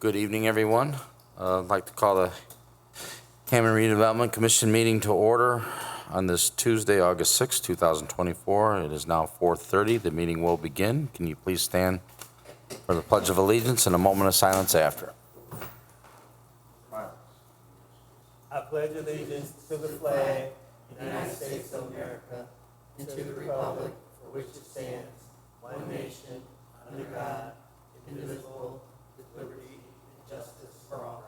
Good evening, everyone. I'd like to call the Hammond Redevelopment Commission meeting to order on this Tuesday, August 6, 2024. It is now 4:30. The meeting will begin. Can you please stand for the Pledge of Allegiance and a moment of silence after? I pledge allegiance to the flag of the United States of America and to the republic for which it stands, one nation, under God, indivisible, with liberty and justice for all.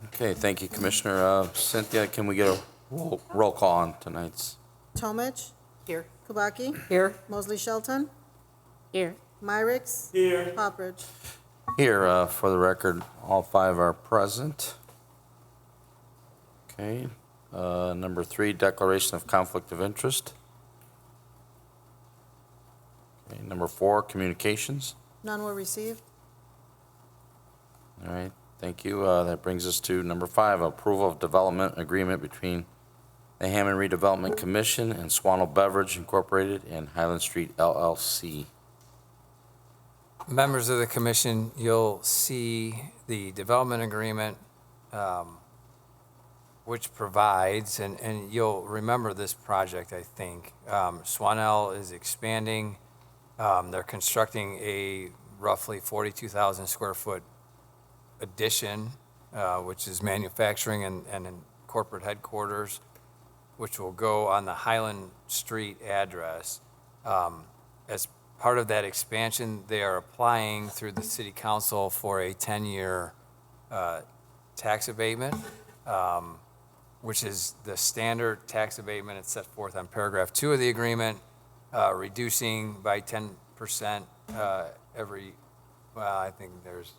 Okay, thank you, Commissioner. Cynthia, can we get a roll call on tonight's? Tomich. Here. Kubaki. Here. Mosley Shelton. Here. Myricks. Here. Poppridge. Here, for the record, all five are present. Okay. Number 3, declaration of conflict of interest. Okay. Number 4, communications. None were received. All right, thank you. That brings us to number 5, approval of development agreement between the Hammond Redevelopment Commission and Swanel Beverage Incorporated and Highland Street LLC. Members of the commission, you'll see the development agreement, which provides, and you'll remember this project, I think. Swanel is expanding. They're constructing a roughly 42,000 square foot addition, which is manufacturing and in corporate headquarters, which will go on the Highland Street address. As part of that expansion, they are applying through the city council for a 10-year tax abatement, which is the standard tax abatement. It's set forth on paragraph 2 of the agreement, reducing by 10% every, well, I think it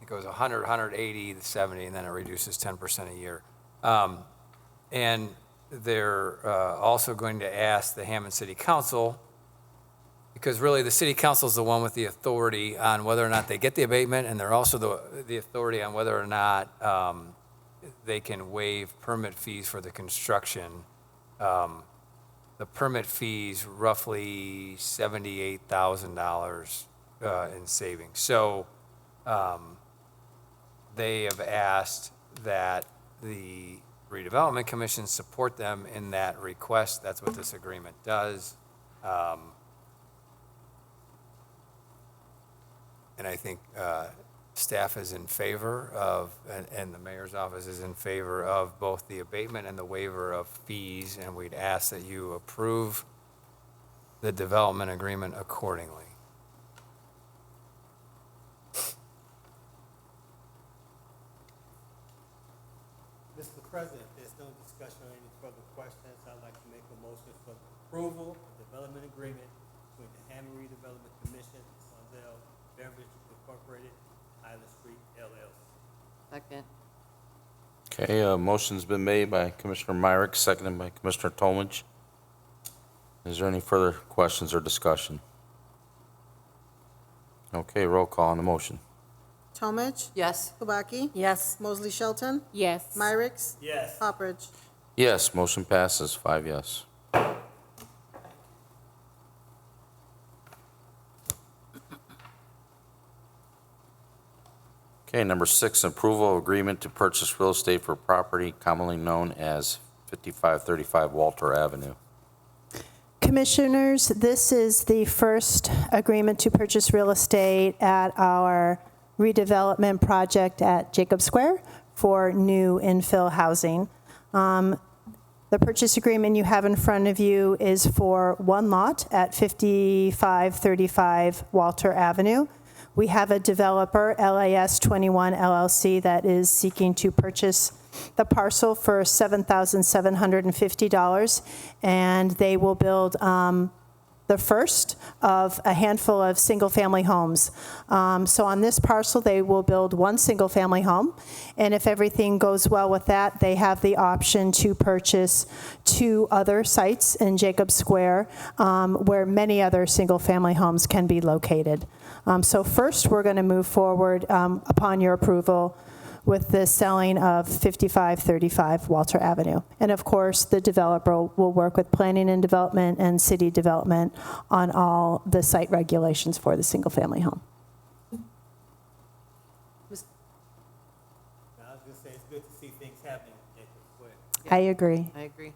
goes 100, 180, 70, and then it reduces 10% a year. And they're also going to ask the Hammond City Council, because really the City Council is the one with the authority on whether or not they get the abatement, and they're also the authority on whether or not they can waive permit fees for the construction. The permit fees roughly $78,000 in savings. So they have asked that the Redevelopment Commission support them in that request. That's what this agreement does. And I think staff is in favor of, and the mayor's office is in favor of both the abatement and the waiver of fees, and we'd ask that you approve the development agreement accordingly. Mr. President, if there's no discussion or any further questions, I'd like to make a motion for the approval of development agreement between the Hammond Redevelopment Commission and Swanel Beverage Incorporated, Highland Street LLC. Second. Okay, motion's been made by Commissioner Myrick, seconded by Commissioner Tomich. Is there any further questions or discussion? Okay, roll call on the motion. Tomich. Yes. Kubaki. Yes. Mosley Shelton. Yes. Myricks. Yes. Poppridge. Yes, motion passes, 5 yes. Okay, number 6, approval of agreement to purchase real estate for property commonly known as 5535 Walter Avenue. Commissioners, this is the first agreement to purchase real estate at our redevelopment project at Jacob Square for new infill housing. The purchase agreement you have in front of you is for one lot at 5535 Walter Avenue. We have a developer, LAS 21 LLC, that is seeking to purchase the parcel for $7,750, and they will build the first of a handful of single-family homes. So on this parcel, they will build one single-family home, and if everything goes well with that, they have the option to purchase 2 other sites in Jacob Square where many other single-family homes can be located. So first, we're going to move forward upon your approval with the selling of 5535 Walter Avenue. And of course, the developer will work with planning and development and city development on all the site regulations for the single-family home. I was gonna say, it's good to see things happening in Jacob Square. I agree. I agree.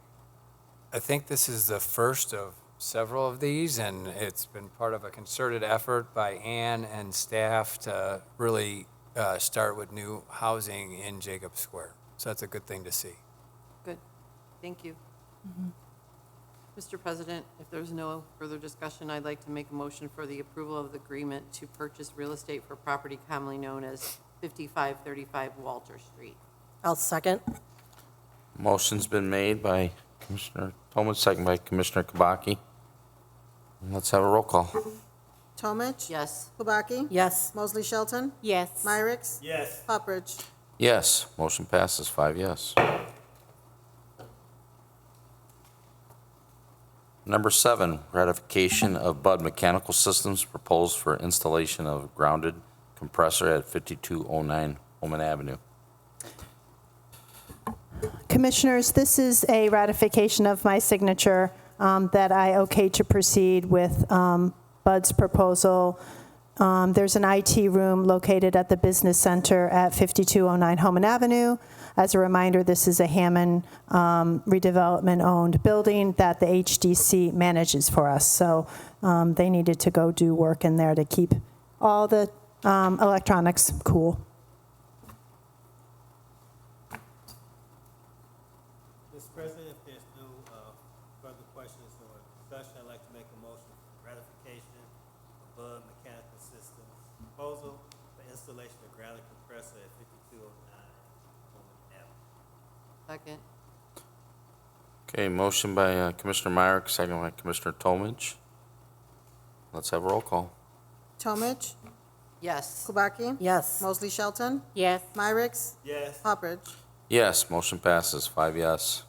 I think this is the first of several of these, and it's been part of a concerted effort by Ann and staff to really start with new housing in Jacob Square. So that's a good thing to see. Good, thank you. Mr. President, if there's no further discussion, I'd like to make a motion for the approval of the agreement to purchase real estate for property commonly known as 5535 Walter Street. I'll second. Motion's been made by Commissioner Tomich, second by Commissioner Kubaki. Let's have a roll call. Tomich? Yes. Kubaki? Yes. Mosley Shelton? Yes. Myricks? Yes. Poppridge? Yes, motion passes 5 yes. Number 7, ratification of Bud Mechanical Systems proposed for installation of grounded compressor at 5209 Holman Avenue. Commissioners, this is a ratification of my signature that I okay to proceed with Bud's proposal. There's an IT room located at the Business Center at 5209 Holman Avenue. As a reminder, this is a Hammond redevelopment-owned building that the HDC manages for us. So they needed to go do work in there to keep all the electronics cool. Mr. President, if there's no further questions or discussion, I'd like to make a motion for ratification of Bud Mechanical Systems proposal for installation of grounded compressor at 5209 Holman Avenue. Second. Okay, motion by Commissioner Myrick, second by Commissioner Tomich. Let's have a roll call. Tomich? Yes. Kubaki? Yes. Mosley Shelton? Yes. Myricks? Yes. Poppridge? Yes, motion passes 5 yes.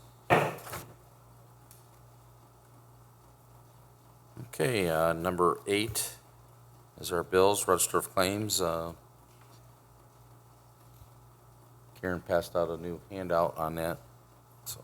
Okay, number 8 is our bills, register of claims. Karen passed out a new handout on that, so.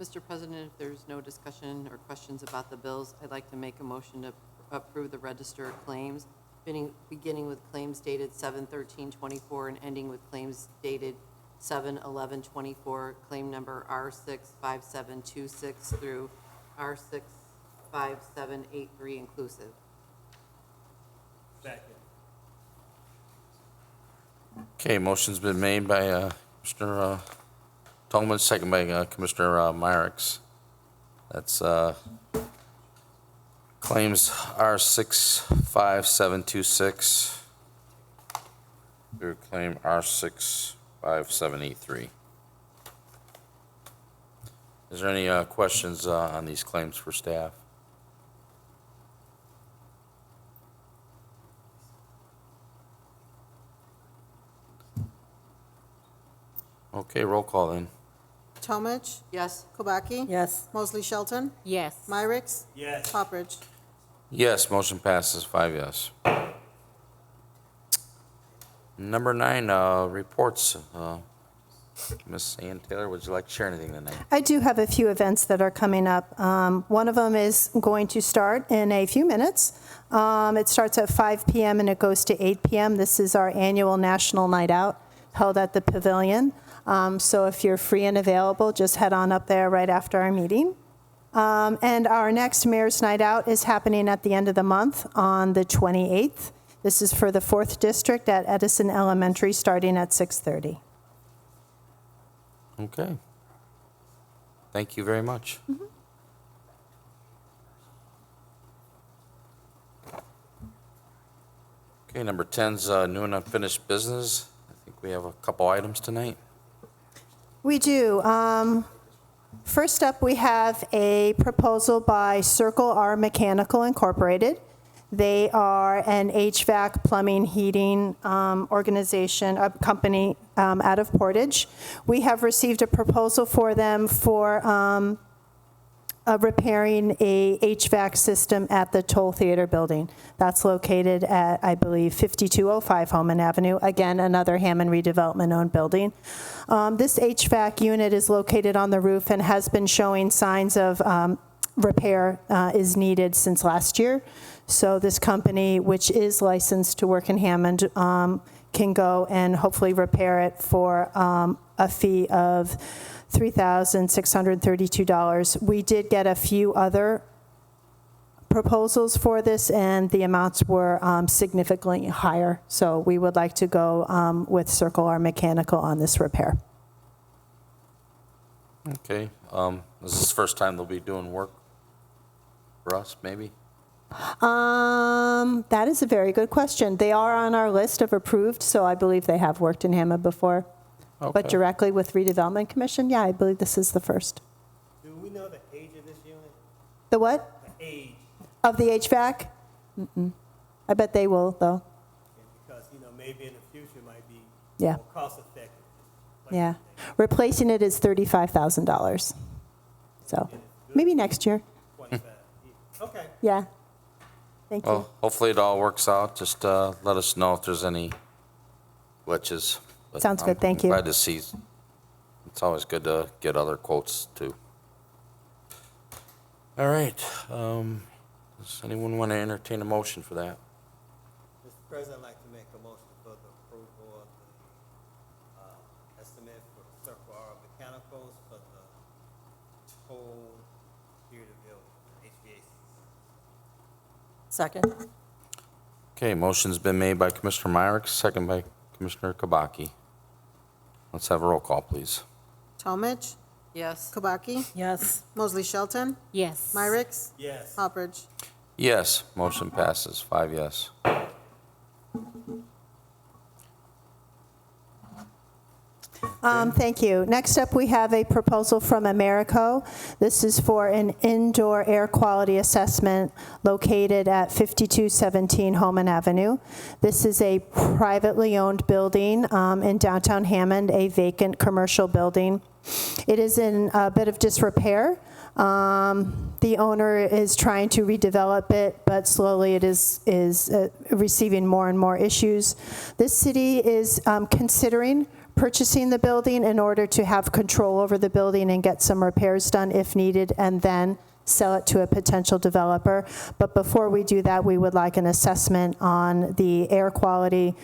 Mr. President, if there's no discussion or questions about the bills, I'd like to make a motion to approve the register of claims, beginning with claims dated 7/13/24 and ending with claims dated 7/11/24, claim number R65726 through R65783 inclusive. Second. Okay, motion's been made by Commissioner Tomich, second by Commissioner Myricks. That's claims R65726 through claim R65783. Is there any questions on these claims for staff? Okay, roll call then. Tomich? Yes. Kubaki? Yes. Mosley Shelton? Yes. Myricks? Yes. Poppridge? Yes, motion passes 5 yes. Number 9, reports. Ms. Ann Taylor, would you like to share anything tonight? I do have a few events that are coming up. One of them is going to start in a few minutes. It starts at 5 p.m. and it goes to 8 p.m. This is our annual National Night Out held at the Pavilion. So if you're free and available, just head on up there right after our meeting. And our next Mayor's Night Out is happening at the end of the month on the 28th. This is for the 4th District at Edison Elementary, starting at 6:30. Okay. Thank you very much. Okay, number 10's new and unfinished business. I think we have a couple items tonight. We do. First up, we have a proposal by Circle R Mechanical Incorporated. They are an HVAC, plumbing, heating organization, a company out of Portage. We have received a proposal for them for repairing a HVAC system at the Toll Theater building. That's located at, I believe, 5205 Homan Avenue. Again, another Hammond Redevelopment-owned building. This HVAC unit is located on the roof and has been showing signs of repair is needed since last year. So this company, which is licensed to work in Hammond, can go and hopefully repair it for a fee of $3,632. We did get a few other proposals for this, and the amounts were significantly higher. So we would like to go with Circle R Mechanical on this repair. Okay, is this the first time they'll be doing work for us, maybe? That is a very good question. They are on our list of approved, so I believe they have worked in Hammond before. But Okay. directly with Redevelopment Commission, yeah, I believe this is the first. Do we know the age of this unit? The what? The age, Of the HVAC? I bet they will, though. because, maybe in the future it might be Yeah. more cost effective. Yeah. Replacing it is $35,000. So maybe next year. 25 years. Okay. Yeah. Thank you. Well, hopefully it all works out. Just let us know if there's any glitches. But Sounds good. Thank I'm you. glad to see. It's always good to get other quotes, too. All right. Does anyone want to entertain a motion for that? Mr. President, I'd like to make a motion for the approval of the estimate for Circle R Mechanicals for the whole theater building, HVAC. Second. Okay, motion's been made by Commissioner Myrick, second by Commissioner Kabaki. Let's have a roll call, please. Talmadge. Yes. Kabaki. Yes. Mosley Shelton. Yes. Myrick. Yes. Hopperidge. Yes, motion passes, 5 yes. Thank you. Next up, we have a proposal from Americo. This is for an indoor air quality assessment located at 5217 Homan Avenue. This is a privately owned building in downtown Hammond, a vacant commercial building. It is in a bit of disrepair. The owner is trying to redevelop it, but slowly it is receiving more and more issues. This city is considering purchasing the building in order to have control over the building and get some repairs done if needed, and then sell it to a potential developer. But before we do that, we would like an assessment on the air quality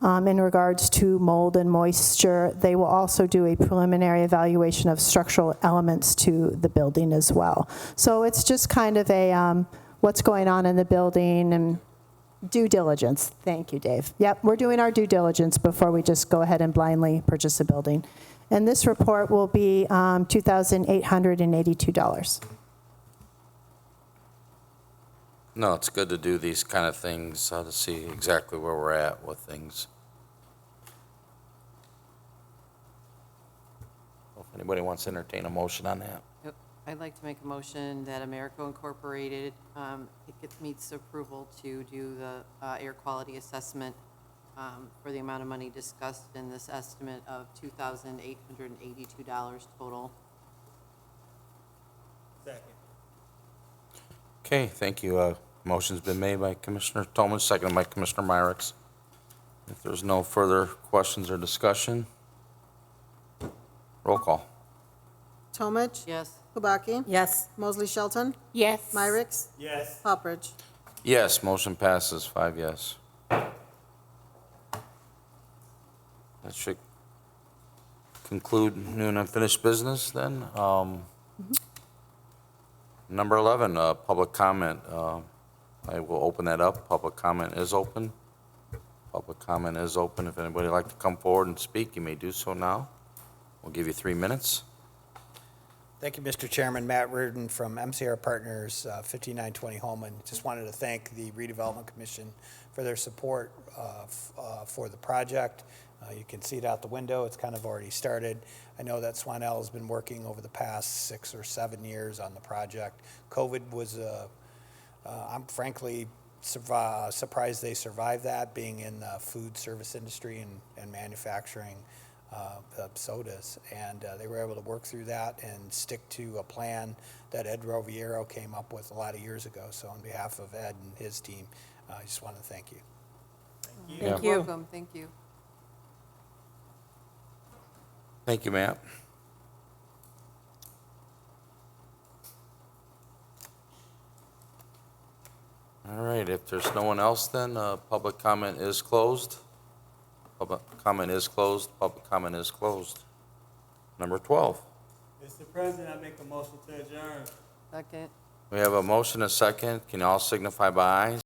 in regards to mold and moisture. They will also do a preliminary evaluation of structural elements to the building as well. So it's just kind of a what's going on in the building and due diligence. Thank you, Dave. Yep, we're doing our due diligence before we just go ahead and blindly purchase a building. And this report will be $2,882. No, it's good to do these kind of things to see exactly where we're at with things. If anybody wants to entertain a motion on that. Yep. I'd like to make a motion that Americo Incorporated meets approval to do the air quality assessment for the amount of money discussed in this estimate of $2,882 total. Second. Okay, thank you. Motion's been made by Commissioner Tolman, seconded by Commissioner Myrick. If there's no further questions or discussion, roll call. Talmadge. Yes. Kabaki. Yes. Mosley Shelton. Yes. Myrick. Yes. Hopperidge. Yes, motion passes, 5 yes. That should conclude new and unfinished business then. Number 11, public comment. I will open that up. Public comment is open. Public comment is open. If anybody would like to come forward and speak, you may do so now. We'll give you 3 minutes. Thank you, Mr. Chairman. Matt Reardon from MCR Partners, 5920 Holman. Just wanted to thank the Redevelopment Commission for their support for the project. You can see it out the window. It's kind of already started. I know that Swanell has been working over the past 6 or 7 years on the project. COVID was, I'm frankly surprised they survived that, being in the food service industry and manufacturing. sodas. And they were able to work through that and stick to a plan that Ed Roviero came up with a lot of years ago. So on behalf of Ed and his team, I just want to thank you. Thank You're you. welcome, thank you. Thank you, Matt. All right, if there's no one else, then public comment is closed. Public comment is closed. Public comment is closed. Number 12. Mr. President, I make a motion to adjourn. Second. We have a motion, a second. Can you all signify by aye?